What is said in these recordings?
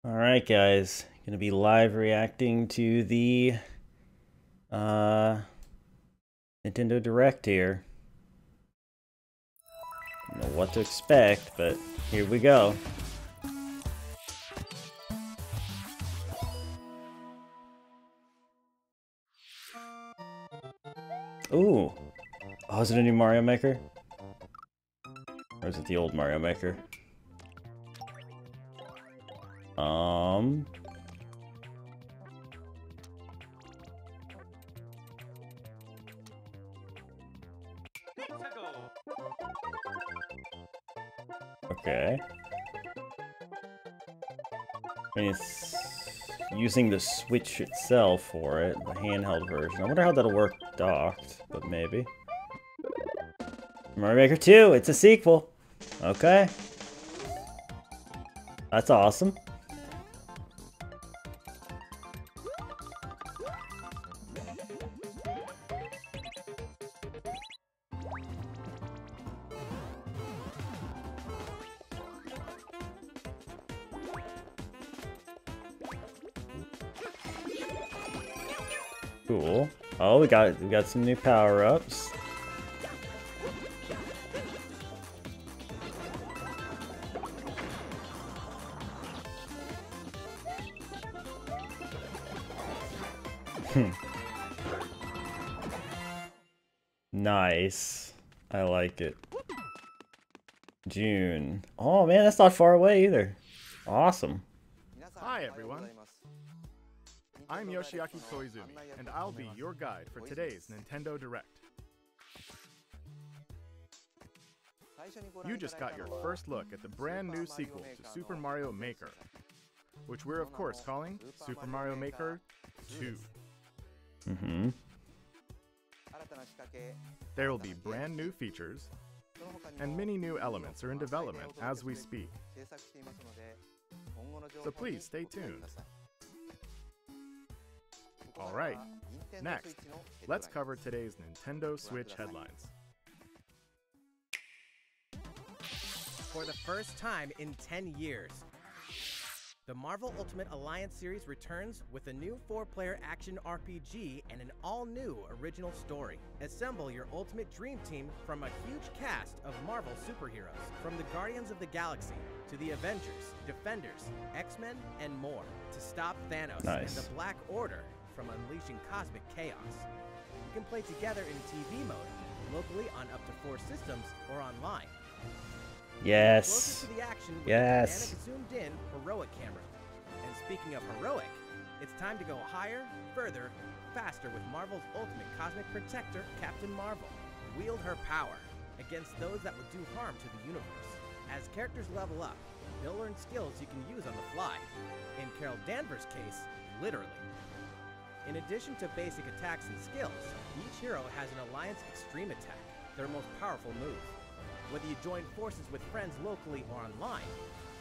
Alright guys, gonna be live reacting to the Nintendo Direct here. Don't know what to expect, but here we go. Ooh. Oh, is it a new Mario Maker? Or is it the old Mario Maker? Okay. I mean, it's using the Switch itself for it, the handheld version. I wonder how that'll work docked, but maybe. Mario Maker 2, it's a sequel. Okay. That's awesome. Cool. Oh, we got some new power-ups. Nice. I like it. June. Oh man, that's not far away either. Awesome. Hi everyone. I'm Yoshiaki Koizumi, and I'll be your guide for today's Nintendo Direct. You just got your first look at the brand new sequel to Super Mario Maker, which we're of course calling Super Mario Maker 2. There will be brand new features, and many new elements are in development as we speak. So please stay tuned. Alright, next, let's cover today's Nintendo Switch headlines. For the first time in 10 years, the Marvel Ultimate Alliance series returns with a new 4-player action RPG and an all-new original story. Assemble your ultimate dream team from a huge cast of Marvel superheroes, from the Guardians of the Galaxy to the Avengers, Defenders, X-Men, and more, to stop Thanos and the Black Order from unleashing cosmic chaos. You can play together in TV mode, locally on up to 4 systems, or online. Yes. Closer to the action with Yes. the zoomed-in heroic camera. And speaking of heroic, it's time to go higher, further, faster with Marvel's ultimate cosmic protector, Captain Marvel. Wield her power against those that would do harm to the universe. As characters level up, they'll learn skills you can use on the fly. In Carol Danvers' case, literally. In addition to basic attacks and skills, each hero has an Alliance Extreme Attack, their most powerful move. Whether you join forces with friends locally or online,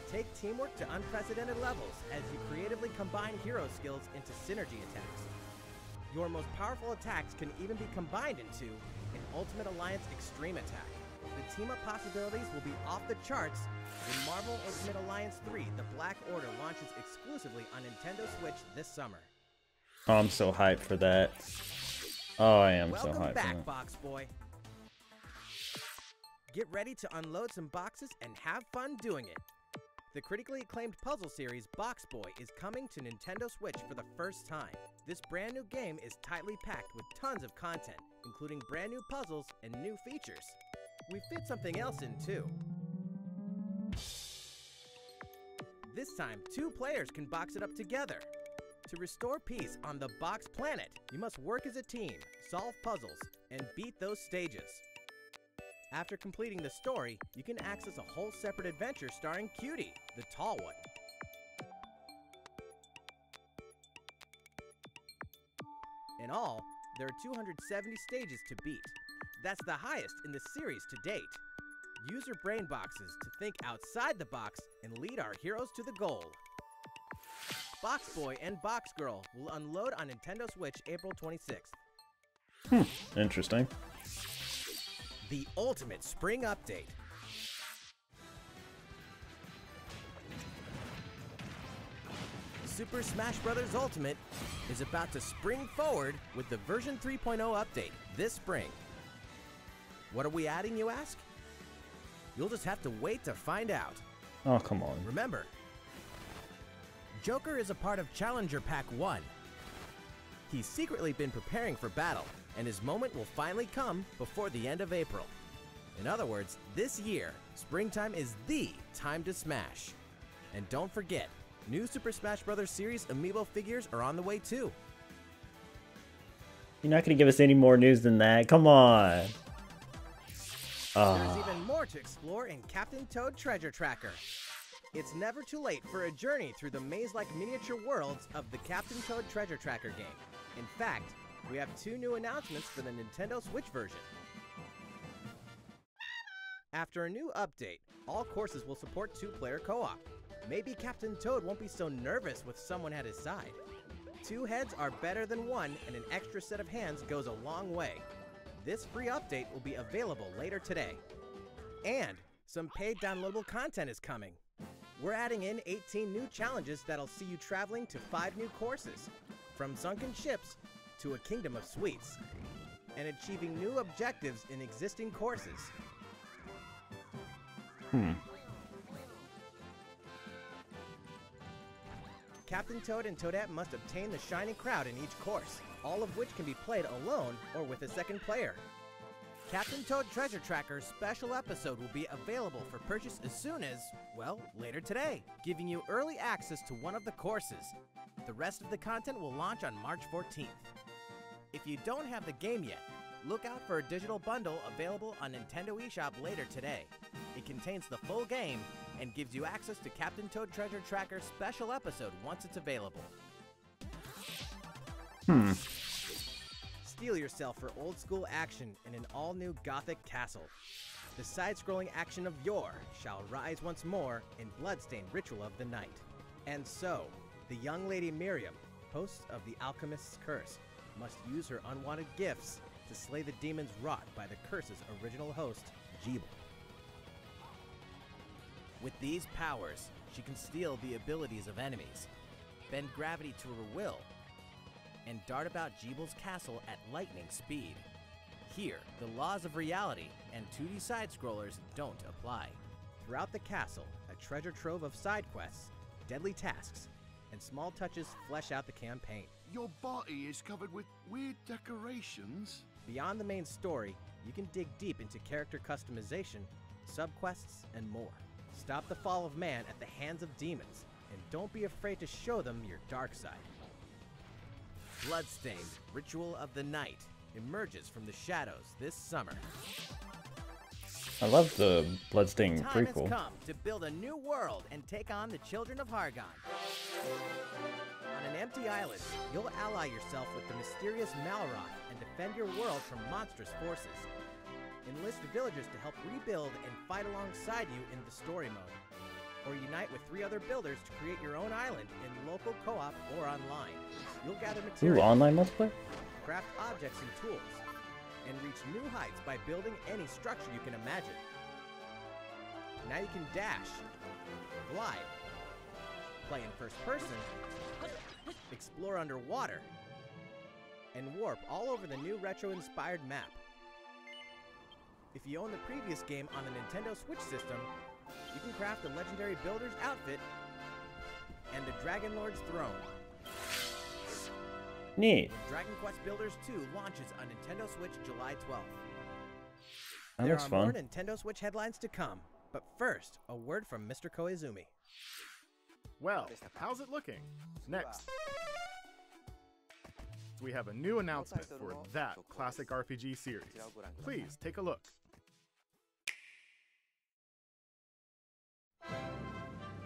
take teamwork to unprecedented levels as you creatively combine hero skills into synergy attacks. Your most powerful attacks can even be combined into an Ultimate Alliance Extreme Attack. The team-up possibilities will be off the charts when Marvel Ultimate Alliance 3: The Black Order launches exclusively on Nintendo Switch this summer. Oh, I'm so hyped for that. Oh, I am so hyped. Welcome back, for that. Box Boy. Get ready to unload some boxes and have fun doing it. The critically acclaimed puzzle series Box Boy is coming to Nintendo Switch for the first time. This brand new game is tightly packed with tons of content, including brand new puzzles and new features. We fit something else in too. This time, 2 players can box it up together. To restore peace on the Box Planet, you must work as a team, solve puzzles, and beat those stages. After completing the story, you can access a whole separate adventure starring Cutie, the tall one. In all, there are 270 stages to beat. That's the highest in the series to date. Use your brain boxes to think outside the box and lead our heroes to the goal. Box Boy and Box Girl will unload on Nintendo Switch April 26th. Interesting. The Ultimate Spring Update. Super Smash Bros. Ultimate is about to spring forward with the version 3.0 update this spring. What are we adding, you ask? You'll just have to wait to find out. Oh, come on. Remember, Joker is a part of Challenger Pack 1. He's secretly been preparing for battle, and his moment will finally come before the end of April. In other words, this year, springtime is the time to smash. And don't forget, new Super Smash Bros. Series amiibo figures are on the way too. You're not going to give us any more news than that. Come on. There's even more to explore in Captain Toad Treasure Tracker. It's never too late for a journey through the maze-like miniature worlds of the Captain Toad Treasure Tracker game. In fact, we have 2 new announcements for the Nintendo Switch version. After a new update, all courses will support 2-player co-op. Maybe Captain Toad won't be so nervous with someone at his side. 2 heads are better than 1, and an extra set of hands goes a long way. This free update will be available later today. And some paid downloadable content is coming. We're adding in 18 new challenges that'll see you traveling to 5 new courses, from sunken ships to a kingdom of sweets, and achieving new objectives in existing courses. Captain Toad and Toadette must obtain the Shining Crowd in each course, all of which can be played alone or with a second player. Captain Toad Treasure Tracker's special episode will be available for purchase as soon as, well, later today, giving you early access to one of the courses. The rest of the content will launch on March 14th. If you don't have the game yet, look out for a digital bundle available on Nintendo eShop later today. It contains the full game and gives you access to Captain Toad Treasure Tracker's special episode once it's available. Steel yourself for old-school action in an all-new Gothic castle. The side-scrolling action of yore shall rise once more in Bloodstained Ritual of the Night. And so, the young lady Miriam, host of the Alchemist's Curse, must use her unwanted gifts to slay the demons wrought by the curse's original host, Gebel. With these powers, she can steal the abilities of enemies, bend gravity to her will, and dart about Gebel's castle at lightning speed. Here, the laws of reality and 2D side-scrollers don't apply. Throughout the castle, a treasure trove of side quests, deadly tasks, and small touches flesh out the campaign. Your body is covered with weird decorations. Beyond the main story, you can dig deep into character customization, subquests, and more. Stop the fall of man at the hands of demons, and don't be afraid to show them your dark side. Bloodstained Ritual of the Night emerges from the shadows this summer. I love the Bloodstained Time prequel. has come to build a new world and take on the children of Hargon. On an empty island, you'll ally yourself with the mysterious Malroth and defend your world from monstrous forces. Enlist villagers to help rebuild and fight alongside you in the story mode. Or unite with 3 other builders to create your own island in local co-op or online. You'll gather Ooh, materials, online multiplayer? craft objects and tools, and reach new heights by building any structure you can imagine. Now you can dash, glide, play in first person, explore underwater, and warp all over the new retro-inspired map. If you own the previous game on the Nintendo Switch system, you can craft the legendary builder's outfit and the Dragon Lord's throne. Neat. Dragon Quest Builders 2 launches on Nintendo Switch July 12th. That There looks are fun. more Nintendo Switch headlines to come, but first, a word from Mr. Koizumi. Well, how's it looking? Next, we have a new announcement for that classic RPG series. Please take a look.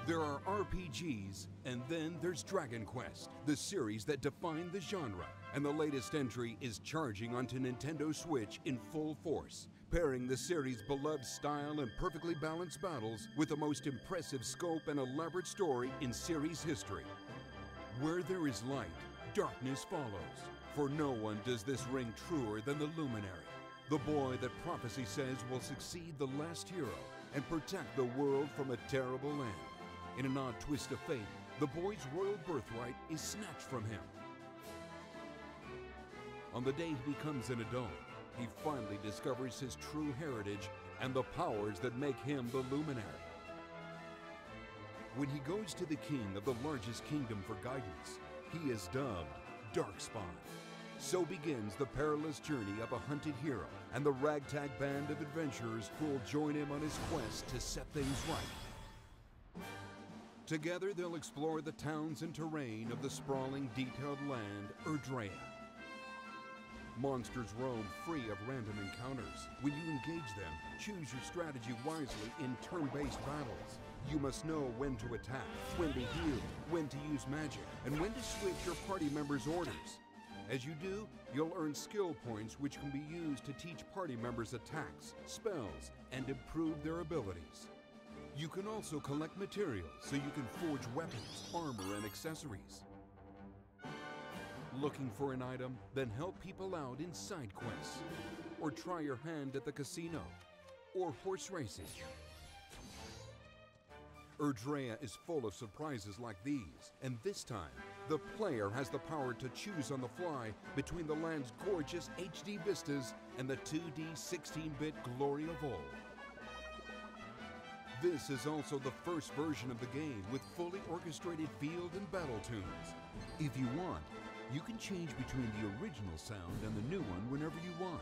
There are RPGs, and then there's Dragon Quest, the series that defined the genre. And the latest entry is charging onto Nintendo Switch in full force, pairing the series' beloved style and perfectly balanced battles with the most impressive scope and elaborate story in series history. Where there is light, darkness follows. For no one does this ring truer than the Luminary, the boy that prophecy says will succeed the last hero and protect the world from a terrible end. In an odd twist of fate, the boy's royal birthright is snatched from him. On the day he becomes an adult, he finally discovers his true heritage and the powers that make him the luminary. When he goes to the king of the largest kingdom for guidance, he is dubbed Darkspawn. So begins the perilous journey of a hunted hero and the ragtag band of adventurers who will join him on his quest to set things right. Together they'll explore the towns and terrain of the sprawling, detailed land, Erdrea. Monsters roam free of random encounters. When you engage them, choose your strategy wisely in turn-based battles. You must know when to attack, when to heal, when to use magic, and when to switch your party members' orders. As you do, you'll earn skill points which can be used to teach party members attacks, spells, and improve their abilities. You can also collect materials so you can forge weapons, armor, and accessories. Looking for an item? Then help people out in side quests. Or try your hand at the casino. Or horse racing. Erdrea is full of surprises like these, and this time, the player has the power to choose on the fly between the land's gorgeous HD vistas and the 2D 16-bit glory of old. This is also the first version of the game with fully orchestrated field and battle tunes. If you want, you can change between the original sound and the new one whenever you want.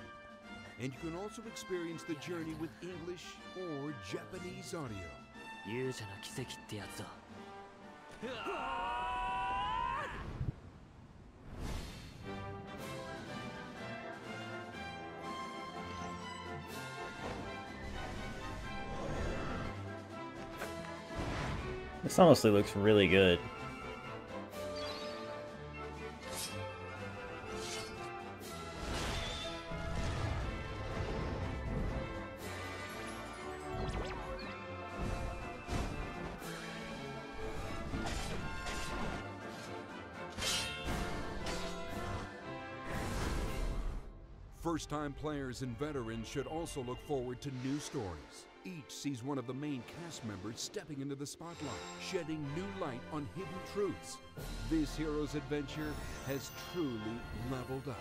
And you can also experience the journey with English or Japanese audio. 勇者の奇跡ってやつだ。 This honestly looks really good. First-time players and veterans should also look forward to new stories. Each sees one of the main cast members stepping into the spotlight, shedding new light on hidden truths. This hero's adventure has truly leveled up.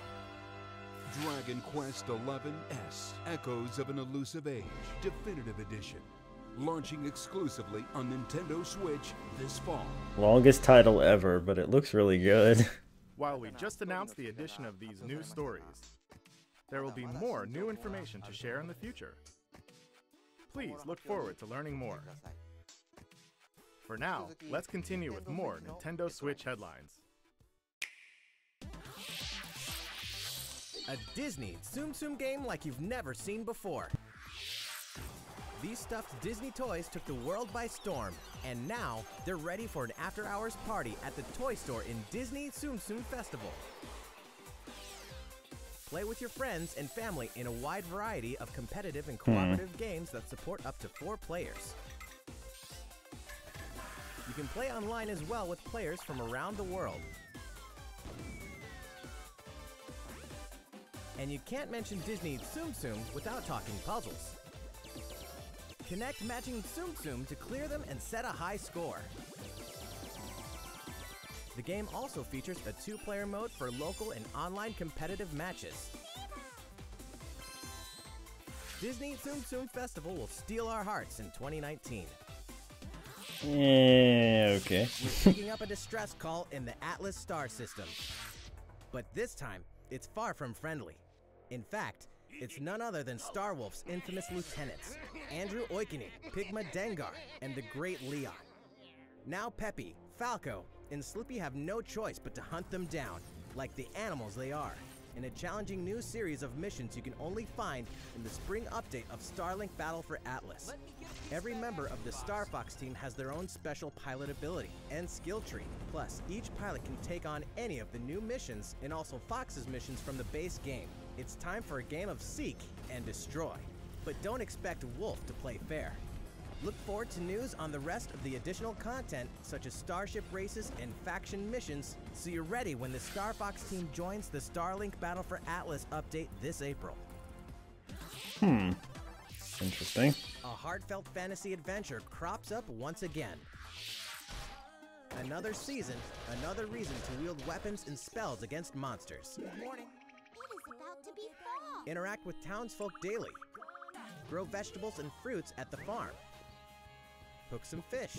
Dragon Quest XI-S, Echoes of an Elusive Age, Definitive Edition. Launching exclusively on Nintendo Switch this fall. Longest title ever, but it looks really good. While we just announced the addition of these new stories, there will be more new information to share in the future. Please look forward to learning more. For now, let's continue with more Nintendo Switch headlines. A Disney Tsum Tsum game like you've never seen before. These stuffed Disney toys took the world by storm, and now they're ready for an after-hours party at the toy store in Disney Tsum Tsum Festival. Play with your friends and family in a wide variety of competitive and cooperative games that support up to 4 players. You can play online as well with players from around the world. And you can't mention Disney Tsum Tsum without talking puzzles. Connect matching Tsum Tsum to clear them and set a high score. The game also features a 2-player mode for local and online competitive matches. Disney Tsum Tsum Festival will steal our hearts in 2019. Yeah, okay. We're picking up a distress call in the Atlas star system. But this time, it's far from friendly. In fact, it's none other than Starwolf's infamous lieutenants, Andrew Oikini, Pigma Dengar, and the Great Leon. Now Peppy, Falco, and Slippy have no choice but to hunt them down, like the animals they are, in a challenging new series of missions you can only find in the spring update of Starlink Battle for Atlas. Every member of the Star Fox team has their own special pilot ability and skill tree. Plus, each pilot can take on any of the new missions and also Fox's missions from the base game. It's time for a game of seek and destroy. But don't expect Wolf to play fair. Look forward to news on the rest of the additional content, such as starship races and faction missions, so you're ready when the Star Fox team joins the Starlink Battle for Atlas update this April. Interesting. A heartfelt fantasy adventure crops up once again. Another season, another reason to wield weapons and spells against monsters. Good morning. It is about to be fall. Interact with townsfolk daily. Grow vegetables and fruits at the farm. Cook some fish.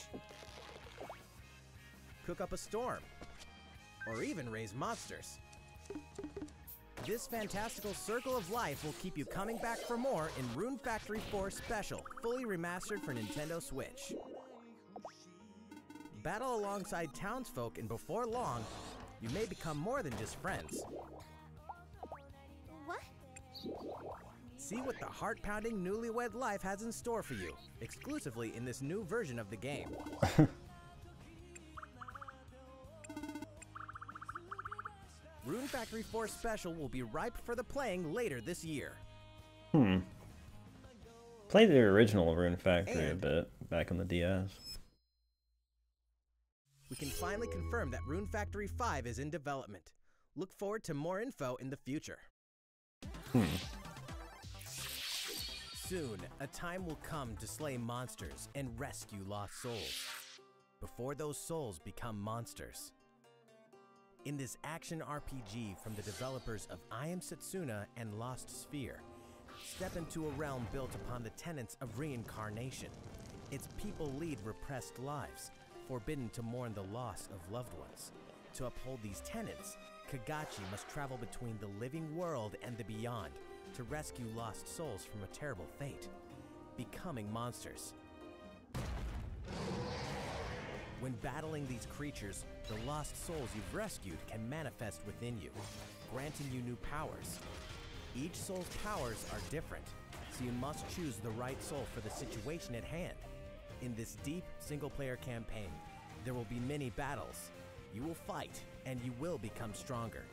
Cook up a storm. Or even raise monsters. This fantastical circle of life will keep you coming back for more in Rune Factory 4 Special, fully remastered for Nintendo Switch. Battle alongside townsfolk, and before long, you may become more than just friends. What? See what the heart-pounding newlywed life has in store for you, exclusively in this new version of the game. Rune Factory 4 Special will be ripe for the playing later this year. Played the original Rune Factory a And- bit back on the DS. We can finally confirm that Rune Factory 5 is in development. Look forward to more info in the future. Soon, a time will come to slay monsters and rescue lost souls, before those souls become monsters. In this action RPG from the developers of I Am Setsuna and Lost Sphere, step into a realm built upon the tenets of reincarnation. Its people lead repressed lives, forbidden to mourn the loss of loved ones. To uphold these tenets, Kagachi must travel between the living world and the beyond to rescue lost souls from a terrible fate, becoming monsters. When battling these creatures, the lost souls you've rescued can manifest within you, granting you new powers. Each soul's powers are different, so you must choose the right soul for the situation at hand. In this deep, single-player campaign, there will be many battles. You will fight, and you will become stronger.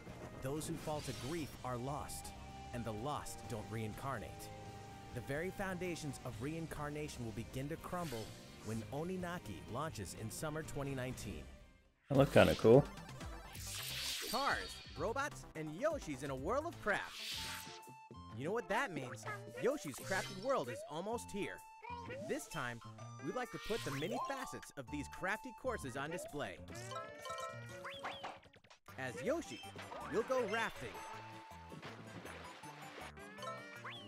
Those who fall to grief are lost, and the lost don't reincarnate. The very foundations of reincarnation will begin to crumble when Oninaki launches in summer 2019. That looked kind of cool. Cars, robots, and Yoshis in a world of craft. You know what that means? Yoshi's Crafted World is almost here. This time, we'd like to put the many facets of these crafty courses on display. As Yoshi, you'll go rafting,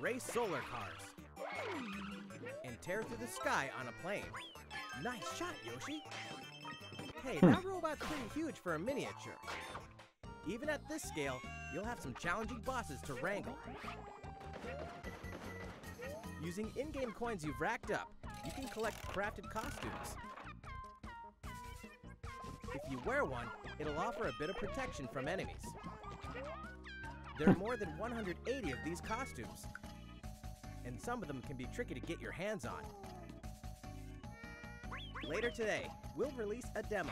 race solar cars, and tear through the sky on a plane. Nice shot, Yoshi! Hey, that robot's pretty huge for a miniature. Even at this scale, you'll have some challenging bosses to wrangle. Using in-game coins you've racked up, you can collect crafted costumes. If you wear one, it'll offer a bit of protection from enemies. There are more than 180 of these costumes, and some of them can be tricky to get your hands on. Later today, we'll release a demo,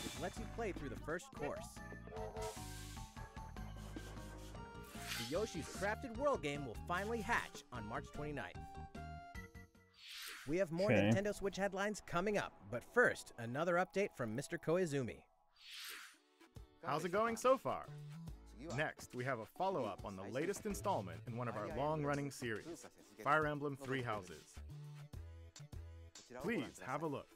which lets you play through the first course. The Yoshi's Crafted World game will finally hatch on March 29th. We have more Okay. Nintendo Switch headlines coming up, but first, another update from Mr. Koizumi. How's it going so far? Next, we have a follow-up on the latest installment in one of our long-running series, Fire Emblem Three Houses. Please have a look.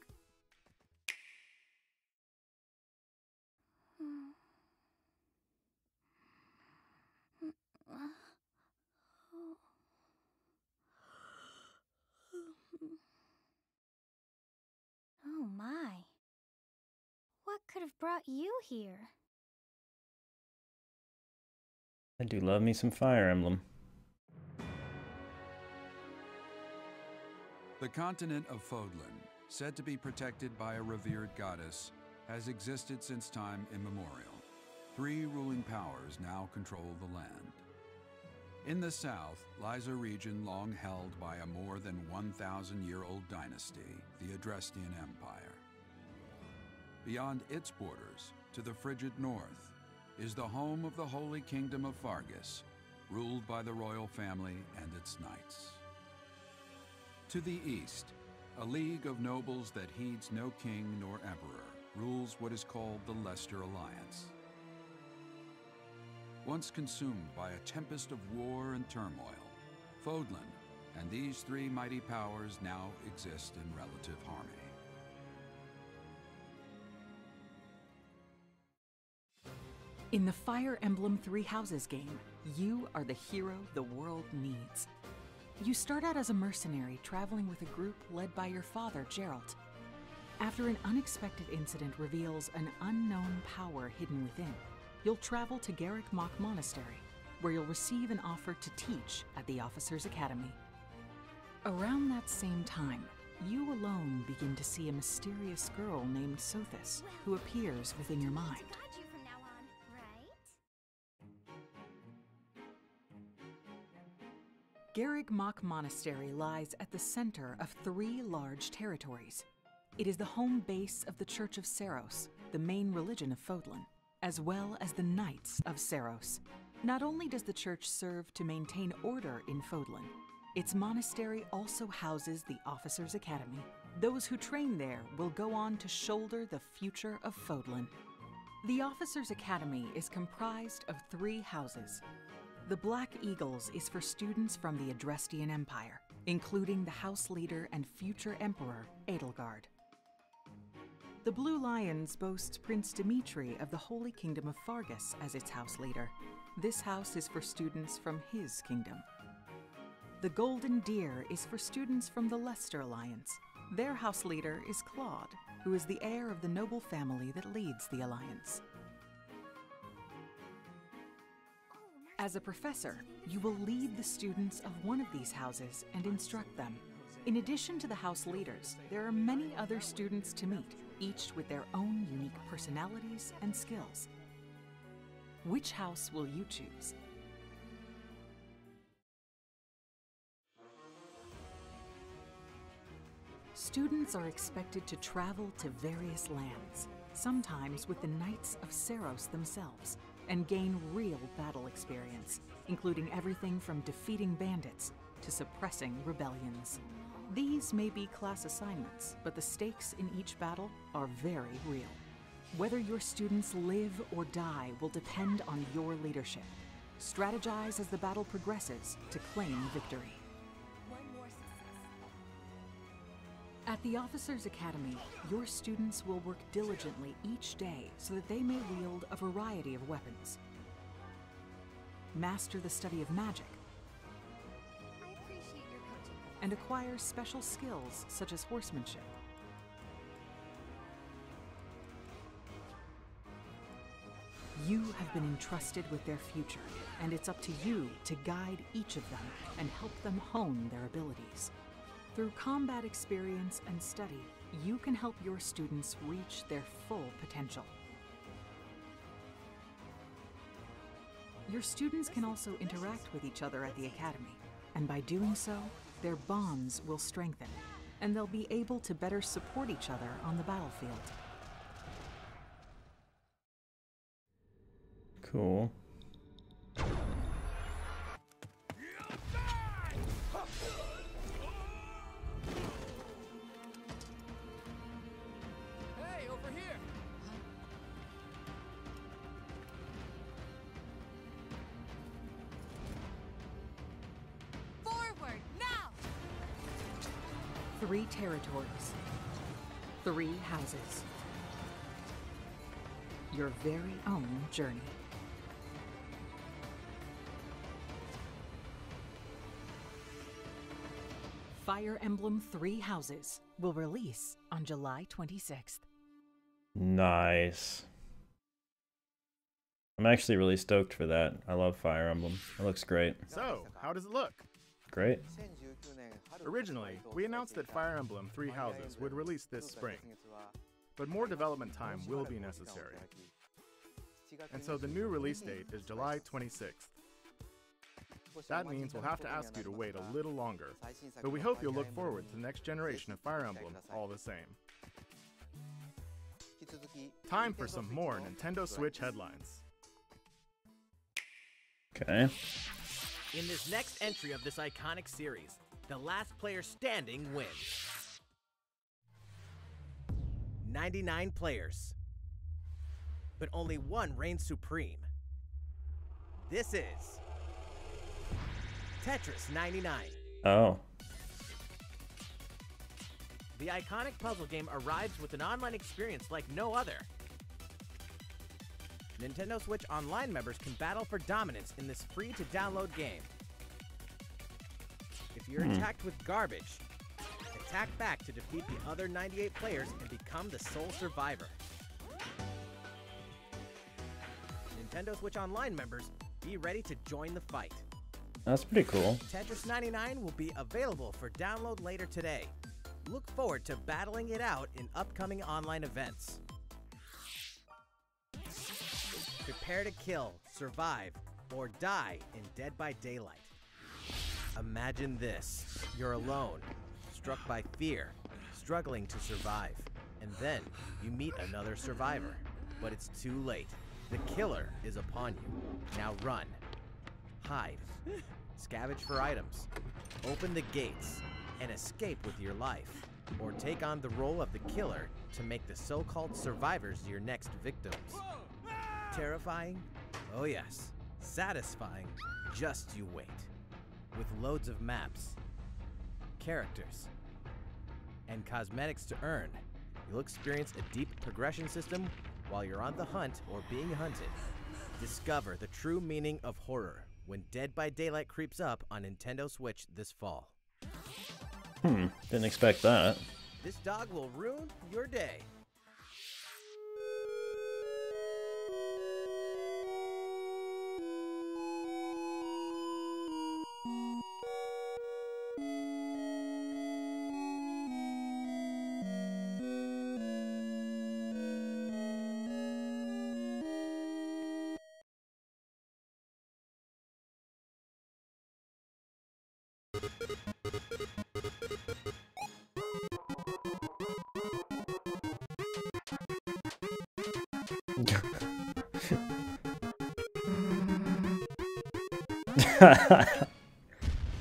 Oh my. What could have brought you here? I do love me some Fire Emblem. The continent of Fodlan, said to be protected by a revered goddess, has existed since time immemorial. 3 ruling powers now control the land. In the south lies a region long held by a more than 1,000-year-old dynasty, the Adrestian Empire. Beyond its borders, to the frigid north, is the home of the Holy Kingdom of Faerghus, ruled by the royal family and its knights. To the east, a league of nobles that heeds no king nor emperor rules what is called the Leicester Alliance. Once consumed by a tempest of war and turmoil, Fodlan and these 3 mighty powers now exist in relative harmony. In the Fire Emblem Three Houses game, you are the hero the world needs. You start out as a mercenary traveling with a group led by your father, Geralt. After an unexpected incident reveals an unknown power hidden within, you'll travel to Garreg Mach Monastery, where you'll receive an offer to teach at the Officers' Academy. Around that same time, you alone begin to see a mysterious girl named Sothis, who appears within your mind. Got you from now on, right? Garreg Mach Monastery lies at the center of 3 large territories. It is the home base of the Church of Seiros, the main religion of Fodlan, as well as the Knights of Seiros. Not only does the church serve to maintain order in Fodlan, its monastery also houses the Officers' Academy. Those who train there will go on to shoulder the future of Fodlan. The Officers' Academy is comprised of 3 houses. The Black Eagles is for students from the Adrestian Empire, including the house leader and future emperor, Edelgard. The Blue Lions boasts Prince Dimitri of the Holy Kingdom of Faerghus as its house leader. This house is for students from his kingdom. The Golden Deer is for students from the Leicester Alliance. Their house leader is Claude, who is the heir of the noble family that leads the Alliance. As a professor, you will lead the students of one of these houses and instruct them. In addition to the house leaders, there are many other students to meet, each with their own unique personalities and skills. Which house will you choose? Students are expected to travel to various lands, sometimes with the Knights of Seiros themselves, and gain real battle experience, including everything from defeating bandits to suppressing rebellions. These may be class assignments, but the stakes in each battle are very real. Whether your students live or die will depend on your leadership. Strategize as the battle progresses to claim victory. At the Officers' Academy, your students will work diligently each day so that they may wield a variety of weapons. Master the study of magic, I appreciate your coaching. and acquire special skills such as horsemanship. You have been entrusted with their future, and it's up to you to guide each of them and help them hone their abilities. Through combat experience and study, you can help your students reach their full potential. Your students can also interact with each other at the Academy, and by doing so, their bonds will strengthen, and they'll be able to better support each other on the battlefield. Cool. Hey, over here! Forward, now! 3 territories, 3 houses. Your very own journey. Fire Emblem Three Houses will release on July 26th. Nice. I'm actually really stoked for that. I love Fire Emblem. It looks great. So, how does it look? Great. Originally, we announced that Fire Emblem Three Houses would release this spring, but more development time will be necessary. And so the new release date is July 26th. That means we'll have to ask you to wait a little longer, but we hope you'll look forward to the next generation of Fire Emblem all the same. Time for some more Nintendo Switch headlines. Okay. In this next entry of this iconic series, the last player standing wins. 99 players, but only one reigns supreme. This is Tetris 99. Oh. The iconic puzzle game arrives with an online experience like no other. Nintendo Switch Online members can battle for dominance in this free-to-download game. If you're attacked with garbage, attack back to defeat the other 98 players and become the sole survivor. Nintendo Switch Online members, be ready to join the fight. That's pretty cool. Tetris 99 will be available for download later today. Look forward to battling it out in upcoming online events. Prepare to kill, survive, or die in Dead by Daylight. Imagine this. You're alone, struck by fear, struggling to survive. And then you meet another survivor. But it's too late. The killer is upon you. Now run. Hide. Scavenge for items. Open the gates and escape with your life. Or take on the role of the killer to make the so-called survivors your next victims. Terrifying? Oh yes. Satisfying? Just you wait. With loads of maps, characters, and cosmetics to earn, you'll experience a deep progression system while you're on the hunt or being hunted. Discover the true meaning of horror when Dead by Daylight creeps up on Nintendo Switch this fall. Didn't expect that. This dog will ruin your day.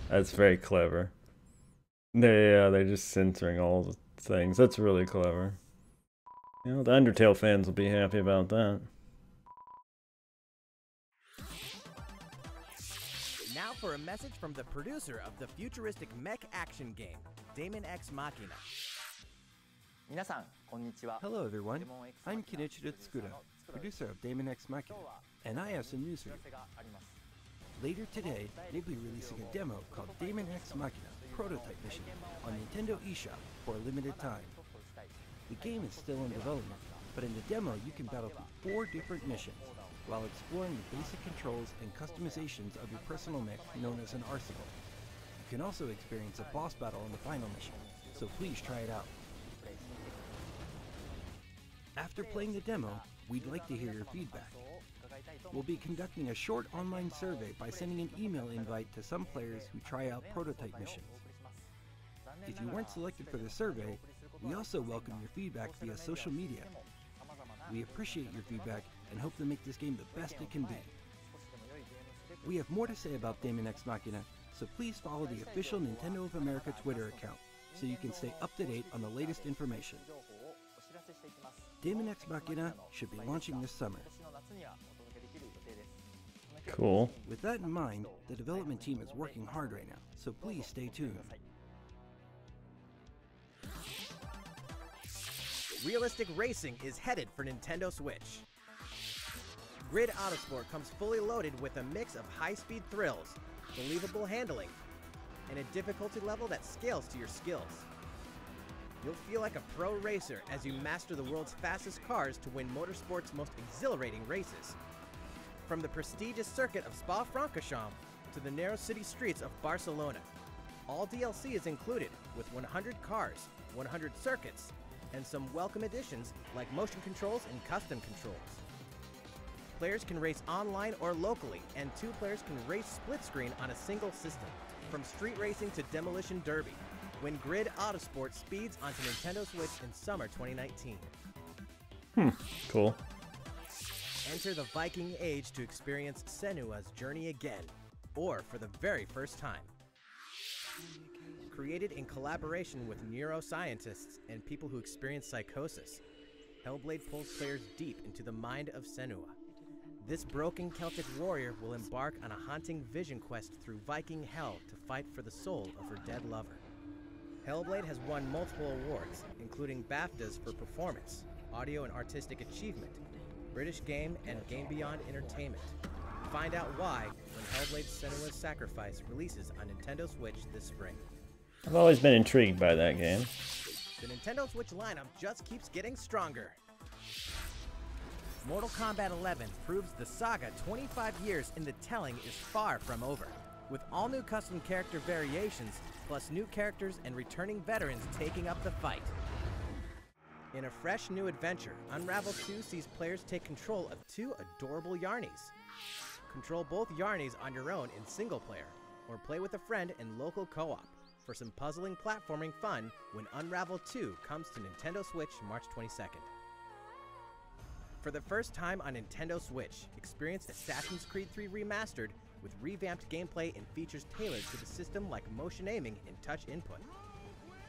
That's very clever. They're just censoring all the things. That's really clever. You know, the Undertale fans will be happy about that. Now for a message from the producer of the futuristic mech action game, Daemon X Machina. Hello everyone, I'm Kenichiro Tsukura, producer of Daemon X Machina, and I have some news for you. Later today, they'll be releasing a demo called Daemon X Machina Prototype Mission on Nintendo eShop for a limited time. The game is still in development, but in the demo you can battle through 4 different missions while exploring the basic controls and customizations of your personal mech known as an arsenal. You can also experience a boss battle in the final mission, so please try it out. After playing the demo, we'd like to hear your feedback. We'll be conducting a short online survey by sending an email invite to some players who try out prototype missions. If you weren't selected for the survey, we also welcome your feedback via social media. We appreciate your feedback and hope to make this game the best it can be. We have more to say about Daemon X Machina, so please follow the official Nintendo of America Twitter account so you can stay up to date on the latest information. Daemon X Machina should be launching this summer. Cool. With that in mind, the development team is working hard right now, so please stay tuned. Realistic racing is headed for Nintendo Switch. Grid Autosport comes fully loaded with a mix of high-speed thrills, believable handling, and a difficulty level that scales to your skills. You'll feel like a pro racer as you master the world's fastest cars to win motorsport's most exhilarating races. From the prestigious circuit of Spa-Francorchamps to the narrow city streets of Barcelona, all DLC is included with 100 cars, 100 circuits, and some welcome additions like motion controls and custom controls. Players can race online or locally, and 2 players can race split screen on a single system. From street racing to demolition derby, when Grid Autosport speeds onto Nintendo Switch in summer 2019. Cool. Enter the Viking Age to experience Senua's journey again, or for the very first time. Created in collaboration with neuroscientists and people who experience psychosis, Hellblade pulls players deep into the mind of Senua. This broken Celtic warrior will embark on a haunting vision quest through Viking hell to fight for the soul of her dead lover. Hellblade has won multiple awards, including BAFTAs for performance, audio and artistic achievement, British Game and Game Beyond Entertainment. Find out why when Hellblade: Senua's Sacrifice releases on Nintendo Switch this spring. I've always been intrigued by that game. The Nintendo Switch lineup just keeps getting stronger. Mortal Kombat 11 proves the saga 25 years in the telling is far from over, with all new custom character variations, plus new characters and returning veterans taking up the fight. In a fresh new adventure, Unravel 2 sees players take control of two adorable Yarnies. Control both Yarnies on your own in single player, or play with a friend in local co-op for some puzzling platforming fun when Unravel 2 comes to Nintendo Switch March 22nd. For the first time on Nintendo Switch, experience Assassin's Creed 3 Remastered with revamped gameplay and features tailored to the system like motion aiming and touch input.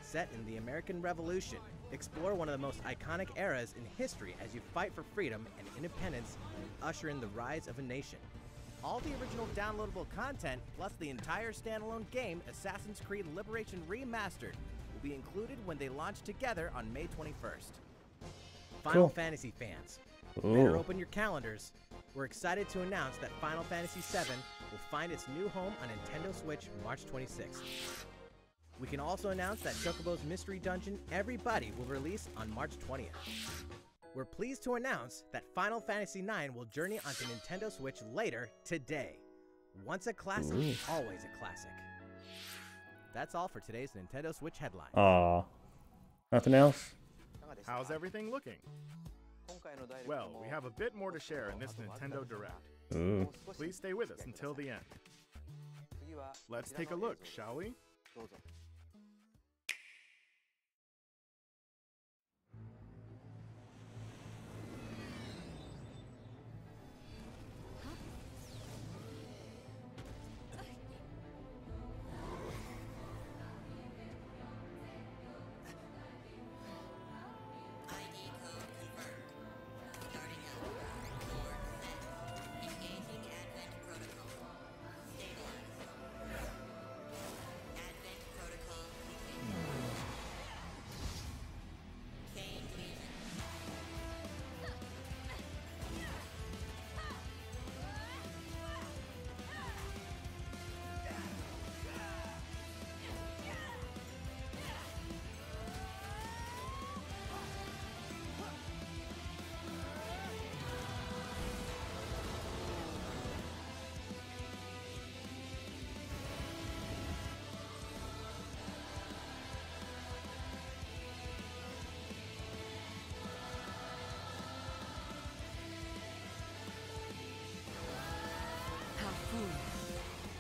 Set in the American Revolution, explore one of the most iconic eras in history as you fight for freedom and independence and usher in the rise of a nation. All the original downloadable content, plus the entire standalone game, Assassin's Creed Liberation Remastered, will be included when they launch together on May 21st. Final Fantasy fans, better open your calendars. We're excited to announce that Final Fantasy VII will find its new home on Nintendo Switch March 26th. We can also announce that Chocobo's Mystery Dungeon Everybody will release on March 20th. We're pleased to announce that Final Fantasy IX will journey onto Nintendo Switch later today. Once a classic, always a classic. That's all for today's Nintendo Switch headline. Aw. Nothing else? How's everything looking? Well, we have a bit more to share in this Nintendo Direct. Ooh. Please stay with us until the end. Let's take a look, shall we?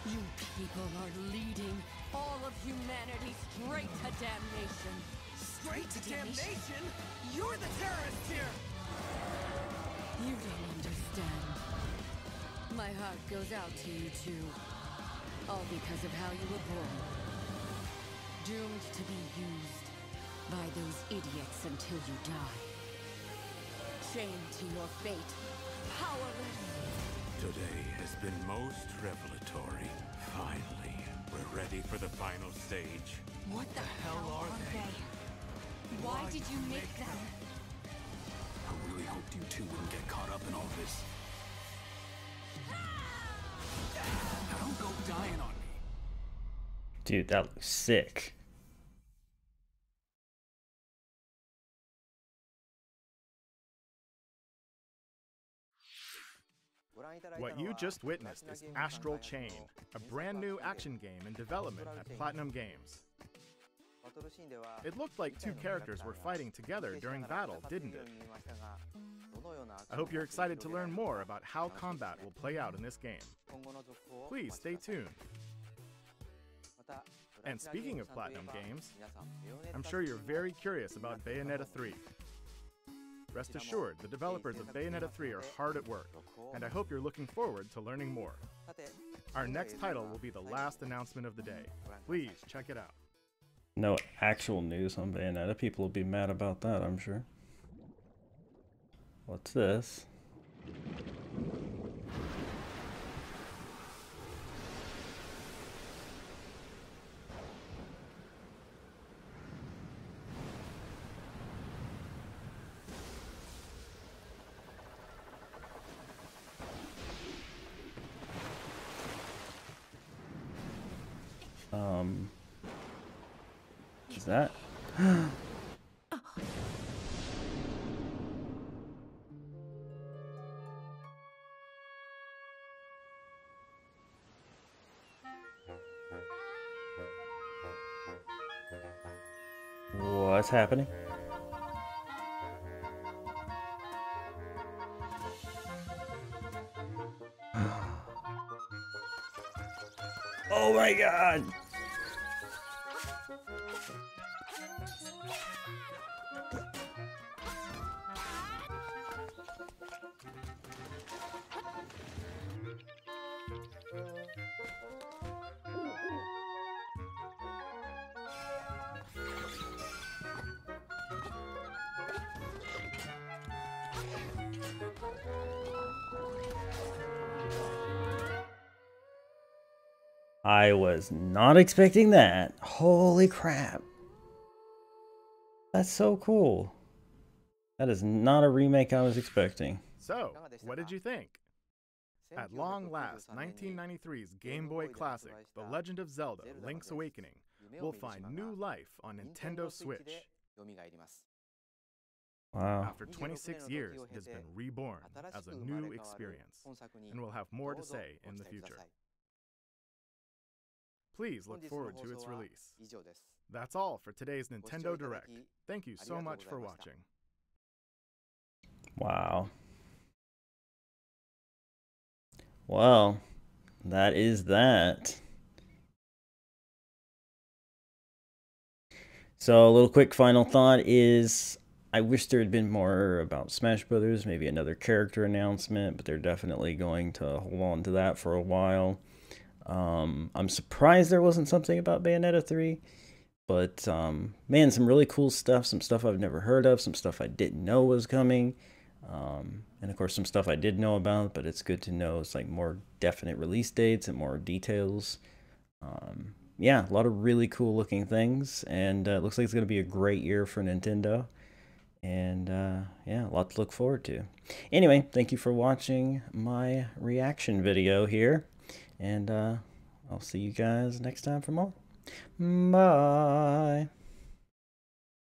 You people are leading all of humanity straight to damnation. Straight to damnation? You're the terrorist here! You don't understand. My heart goes out to you too. All because of how you were born. Doomed to be used by those idiots until you die. Chained to your fate. Powerless. Today has been most revelatory. Finally, we're ready for the final stage. What the hell are they? Why did you make them? I really hoped you two wouldn't get caught up in all this. Now don't go dying on me. Dude, that looks sick. What you just witnessed is Astral Chain, a brand new action game in development at Platinum Games. It looked like two characters were fighting together during battle, didn't it? I hope you're excited to learn more about how combat will play out in this game. Please stay tuned. And speaking of Platinum Games, I'm sure you're very curious about Bayonetta 3. Rest assured, the developers of Bayonetta 3 are hard at work, and I hope you're looking forward to learning more. Our next title will be the last announcement of the day. Please check it out. No actual news on Bayonetta. People will be mad about that, I'm sure. What's this? Is that? What's happening? Oh my god! I was not expecting that. Holy crap. That's so cool. That is not a remake I was expecting. So, what did you think? At long last, 1993's Game Boy classic, The Legend of Zelda: Link's Awakening, will find new life on Nintendo Switch. Wow. After 26 years, it has been reborn as a new experience, and we'll have more to say in the future. Please look forward to its release. That's all for today's Nintendo Direct. Thank you so much for watching. Wow. Well, that is that. So a little quick final thought is I wish there had been more about Smash Brothers, maybe another character announcement, but they're definitely going to hold on to that for a while. I'm surprised there wasn't something about Bayonetta 3, but man, some really cool stuff, some stuff I've never heard of, some stuff I didn't know was coming, and of course some stuff I did know about, but it's good to know it's like more definite release dates and more details. Yeah, a lot of really cool looking things, and it looks like it's going to be a great year for Nintendo, and yeah, a lot to look forward to. Anyway, thank you for watching my reaction video here. And I'll see you guys next time for more. Bye.